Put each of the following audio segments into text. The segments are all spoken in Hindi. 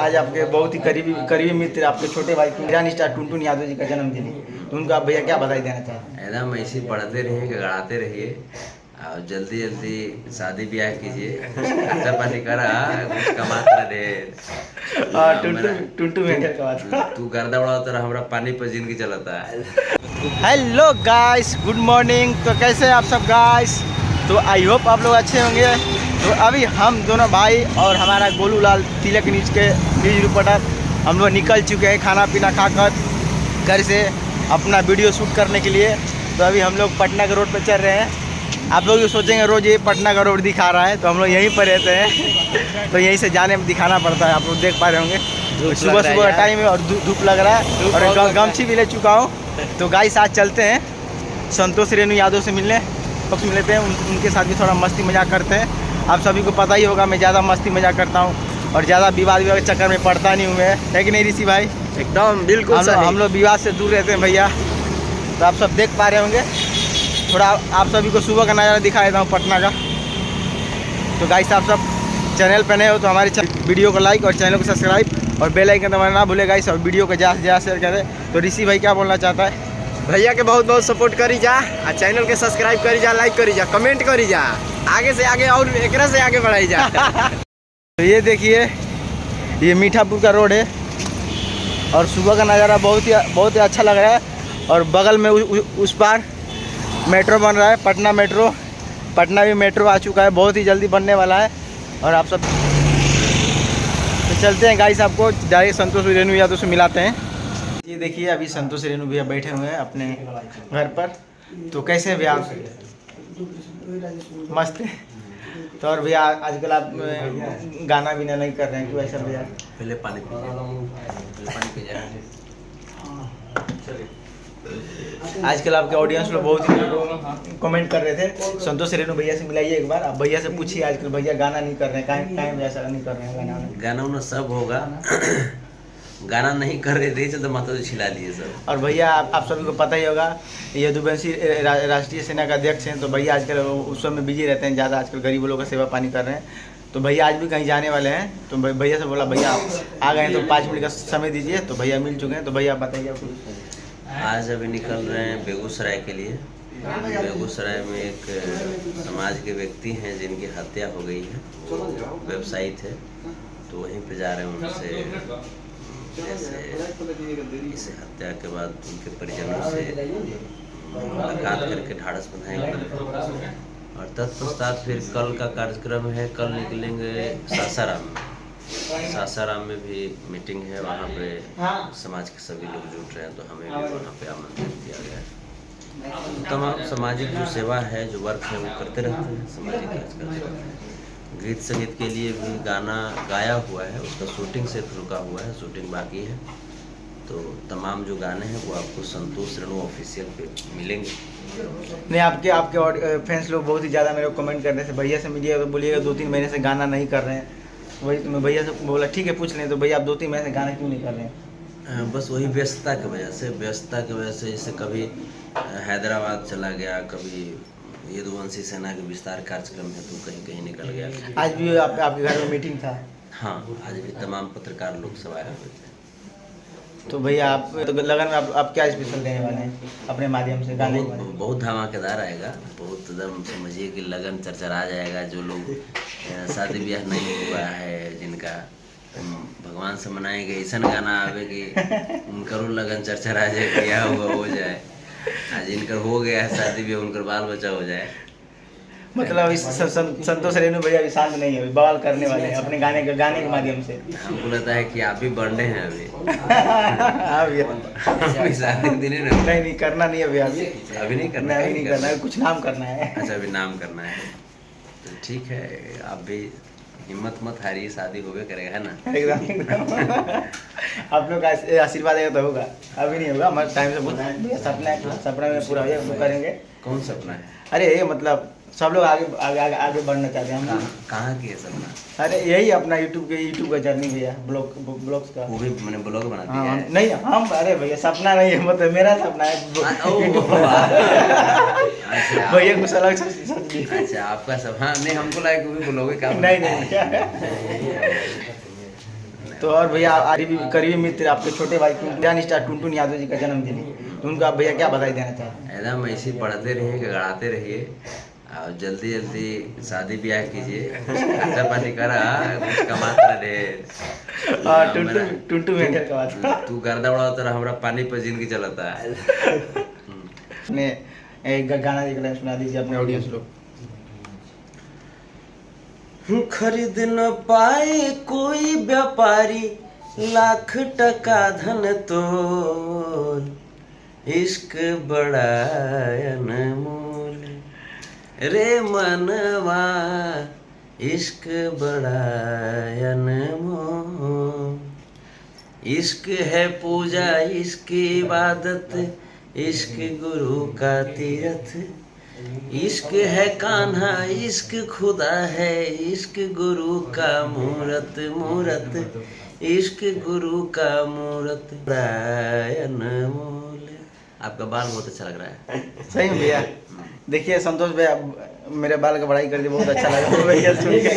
आज आपके बहुत ही करीबी मित्र आपके छोटे भाई ईरान स्टार टुनटुन यादव जी का जन्मदिन है, तो उनको आप भैया क्या बधाई देना चाहते हैं? एकदम ऐसे पढ़ते रहिए, गड़ाते रहिए और जल्दी जल्दी शादी ब्याह कीजिए, खर्चा पानी करा, कुछ कमाते रहे। टुनटू मेंढक का बात तू गर्दा उड़ा तो हमारा पानी पर जिंदगी चलाता है। Hello guys, good morning. तो कैसे हैं आप सब गाइस? तो आई होप आप लोग अच्छे होंगे। तो अभी हम दोनों भाई और हमारा गोलू लाल तिलक न्यूज के न्यूज रिपोर्टर हम लोग निकल चुके हैं खाना पीना खाकर घर से अपना वीडियो शूट करने के लिए। तो अभी हम लोग पटना के रोड पर चल रहे हैं। आप लोग ये सोचेंगे रोज़ ये पटना का रोड दिखा रहा है, तो हम लोग यहीं पर रहते हैं तो यहीं से जाने में दिखाना पड़ता है। आप लोग देख पा रहे होंगे सुबह सुबह का टाइम है और धूप लग रहा है और गमछी भी ले चुका हूँ। तो गाइस आज चलते हैं संतोष रेणु यादव से मिलने मिलते हैं, उनके साथ भी थोड़ा मस्ती मजाक करते हैं। आप सभी को पता ही होगा मैं ज़्यादा मस्ती मजाक करता हूँ और ज़्यादा विवाद के चक्कर में पड़ता नहीं हूँ मैं, है कि नहीं ऋषि भाई? एकदम बिल्कुल हम लोग विवाद से दूर रहते हैं भैया। तो आप सब देख पा रहे होंगे, थोड़ा आप सभी को सुबह का नज़ारा दिखा देता हूँ पटना का। तो गाइस आप सब चैनल पर नए हो तो हमारे वीडियो को लाइक और चैनल को सब्सक्राइब और बेल आइकन दबाना ना भूले गाइस, और वीडियो को ज़्यादा से ज़्यादा शेयर करें। तो ऋषि भाई क्या बोलना चाहता है? भैया के बहुत बहुत सपोर्ट करी जा, और चैनल के सब्सक्राइब करी जा, लाइक करी जा, कमेंट करी जा, आगे से आगे और एक से आगे बढ़ाई जा। तो ये देखिए ये मीठापुर का रोड है और सुबह का नज़ारा बहुत ही अच्छा लग रहा है। और बगल में उस पार मेट्रो बन रहा है, पटना मेट्रो। पटना भी मेट्रो आ चुका है, बहुत ही जल्दी बनने वाला है। और आप सब तो चलते हैं गाइस, आपको डायरेक्ट संतोष रेणु यादव से मिलाते हैं। ये देखिए अभी संतोष रेणु भैया बैठे हुए हैं अपने घर पर। तो कैसे हैं भैया? मस्त है। तो और भैया आजकल आप गाना भी नहीं कर रहे हैं, क्यों ऐसा भैया? पहले पानी पी जाए। आजकल आपके ऑडियंस लोग बहुत ही कमेंट कर रहे थे संतोष रेणु भैया से मिलाइए एक बार। आप भैया से पूछिए आजकल भैया गाना नहीं कर रहे हैं, काहे ऐसा नहीं कर रहे हैं? गाना उन्हें सब होगा। गाना नहीं कर रहे थे तो माता जी छिला दिए सब। और भैया आप सभी को पता ही होगा यदुवंशी राष्ट्रीय सेना का अध्यक्ष हैं। तो भैया आजकल उस समय बिजी रहते हैं ज़्यादा, आजकल गरीबों लोगों का सेवा पानी कर रहे हैं। तो भैया आज भी कहीं जाने वाले हैं, तो भैया से बोला भैया आ गए हैं तो 5 मिनट का समय दीजिए। तो भैया मिल चुके हैं, तो भैया आप बताइए आपको। आज अभी निकल रहे हैं बेगूसराय के लिए। बेगूसराय में एक समाज के व्यक्ति हैं जिनकी हत्या हो गई है, व्यवसायी थे, तो वहीं पे जा रहे हैं उनसे जैसे इस हत्या के बाद उनके परिजनों से मुलाकात करके ढाढ़स बंधाएंगे। और तत्पश्चात फिर कल का कार्यक्रम है, कल निकलेंगे सासाराम में। सासाराम में भी मीटिंग है, वहाँ पे समाज के सभी लोग जुट रहे हैं, तो हमें भी वहाँ पे आमंत्रित किया गया है। तमाम सामाजिक जो सेवा है, जो वर्क है, वो करते रहते हैं, सामाजिक कार्य करते रहते हैं। गीत संगीत के लिए भी गाना गाया हुआ है, उसका शूटिंग सिर्फ रुका हुआ है, शूटिंग बाकी है। तो तमाम जो गाने हैं वो आपको संतोष रेणु ऑफिशियल पे मिलेंगे। नहीं, आपके फैंस लोग बहुत ही ज़्यादा मेरे को कमेंट कर रहे थे भैया से मिलिए तो बोलिएगा 2-3 महीने से गाना नहीं कर रहे हैं। वही तो मैं भैया से बोला ठीक है पूछ लें, तो भैया आप 2-3 महीने से गाना क्यों नहीं कर रहे हैं? बस वही व्यस्तता की वजह से जैसे कभी हैदराबाद चला गया, कभी यदुवंशी सेना के विस्तार कार्यक्रम है तो कहीं कहीं निकल गया। आज भी आपके घर में मीटिंग था? हाँ, आज भी तमाम पत्रकार लोग सब आए हुए थे। तो भैया आप तो लगन में आप क्या स्पेशल देने वाले हैं अपने माध्यम से गाने? बहुत धमाकेदार आएगा, बहुत एकदम समझिए कि लगन चरचरा जाएगा। जो लोग शादी ब्याह नहीं हुआ है, जिनका भगवान से मनाएंगे, ऐसा गाना आवे कि उनकर लगन चरचरा जाए, ब्याह हुआ हो जाए। आज इनकर हो गया है शादी भी, उनकर बाल बच्चा हो जाए। मतलब संतोष रेणु भैया अभी शांत नहीं है, बवाल करने वाले हैं अपने गाने के माध्यम से। हमको लगता है कि आप भी बर्थडे हैं अभी। नहीं करना नहीं अभी अभी नहीं करना है, कुछ नाम करना है। अच्छा, अभी नाम करना है, तो ठीक है। आप भी हिम्मत मत हारिए, शादी होवे करेगा, है ना? एकदम आप लोग का आशीर्वाद है तो होगा, अभी नहीं होगा। हमारे टाइम से सपना में पूरा हो करेंगे। कौन सपना है? अरे ये मतलब सब लोग आगे बढ़ना चाहते हैं हम। कहाँ की है सपना? अरे यही अपना यूट्यूब का जर्नी भैया, ब्लॉग्स का। वो भी मैंने ब्लॉग बना दिया है। नहीं हम अरे भैया सपना नहीं है, मतलब मेरा सपना है भैया कुछ अलग सोचिए। अच्छा, आपका सब? हाँ नहीं, हमको लायक वो भी ब्लॉग काम नहीं तो और भैया करीबी मित्र आपके छोटे भाई टुनटुन स्टार टुनटुन यादव जी का जन्मदिन है, तो उनको आप भैया क्या बधाई देना चाहते हैं? एकदम ऐसे ही पढ़ते रहिए, गड़ाते रहिए और जल्दी जल्दी शादी ब्याह कीजिए, खर्चा पानी करा, कुछ कमाते रहे। टुनटुन मेंढर का बात तू गर्दा उड़ा तो हमारा पानी पर जिंदगी चलता है। अपने एक गाना एक लाइन सुना दीजिए अपने ऑडियंस लोग। खरीद न पाए कोई व्यापारी लाख टका धन तोल, इश्क बड़ा अनमोल रे मनवा, इश्क बड़ा अनमोल। इश्क है पूजा, इश्क इबादत, इश्क गुरु का तीरथ, इश्क है कान्हा, इश्क खुदा है, इश्क गुरु का मूरत मूरत, इश्क गुरु का मूरत अनमोल। आपका बाल बहुत अच्छा लग रहा है। सही में भैया, देखिए संतोष भैया मेरे बाल का बड़ाई कर दिया, बहुत अच्छा लगा भैया सुन के।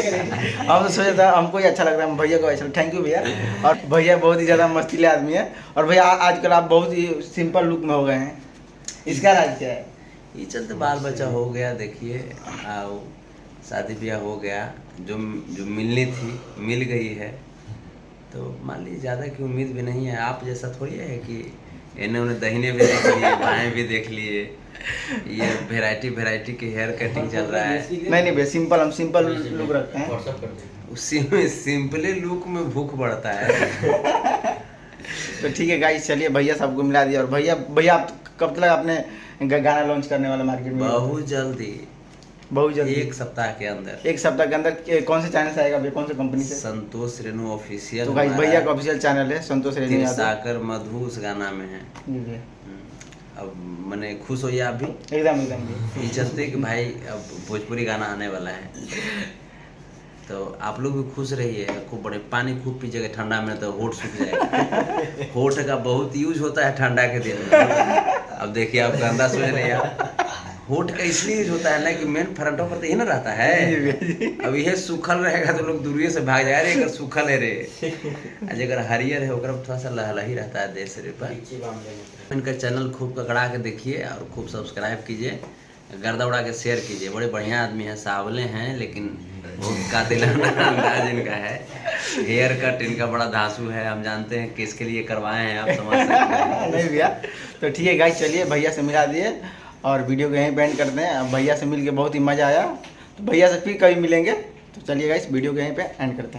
हम तो सोचा था हमको ही अच्छा लगता है, भैया को अच्छा। थैंक यू भैया। और भैया बहुत ही ज़्यादा मस्तीले आदमी है। और भैया आजकल आप बहुत ही सिंपल लुक में हो गए हैं, इसका राज क्या है? ये चलते बाल बच्चा हो गया, देखिए आओ शादी ब्याह हो गया, जो मिलनी थी मिल गई है, तो मान लीजिए ज़्यादा की उम्मीद भी नहीं है। आप जैसा थोड़ी है कि इन्हें उन्हें दहीने भी देख लिए, बाएँ भी देख लिए, ये वैरायटी के हेयर कटिंग चल रहा है। नहीं भैया सिंपल, हम सिंपल लुक रखते हैं। उसी में सिंपली लुक में भूख बढ़ता है। तो ठीक है गाइस, चलिए भैया सबको मिला दिया। और भैया आप कब तक आपने गाना लॉन्च करने वाला मार्केट में? बहुत जल्दी, एक सप्ताह के अंदर। एक सप्ताह के अंदर कौन से चैनल से आएगा भैया, कौन से कंपनी से? संतोष रेणु ऑफिशियल। तो गाइस भैया का ऑफिशियल चैनल है संतोष रेणु यादव। साकर मधु उस गाना में है। जी भैया, अब मैंने खुश होइए आप भी एकदम ये चलते कि भाई अब भोजपुरी गाना आने वाला है, तो आप लोग भी खुश रहिए। खूब बड़े पानी खूब पीजिएगा, ठंडा में तो होठ सूख जाएगा। होठ का बहुत यूज होता है ठंडा के दिन में। अब देखिए आप गंदा सोच रहे हैं, होठ का इसलिए यूज होता है ना कि मेन फ्रंटों पर तो ये ना रहता है। अब यह सूखल रहेगा तो लोग दूरिये से भाग जाए, अगर सूखल है रे, अगर हरियर है ओकरा थोड़ा सा लहला ही रहता है देश रे पर। इनका चैनल खूब ककड़ा के देखिए और खूब सब्सक्राइब कीजिए, गर्दा उड़ा के शेयर कीजिए। बड़े बढ़िया आदमी हैं, सावले हैं, लेकिन बहुत कातिलाना अंदाज इनका है। हेयर कट इनका बड़ा धांसू है, हम जानते हैं किसके लिए करवाए हैं, आप समझ सकते हैं। नहीं भैया, तो ठीक है गाइस, चलिए भैया से मिला दिए और वीडियो को यहीं पे एंड करते हैं। भैया से मिल के बहुत ही मज़ा आया, तो भैया से फिर कभी मिलेंगे। तो चलिए गाइस वीडियो को यहीं पे एंड करते हैं।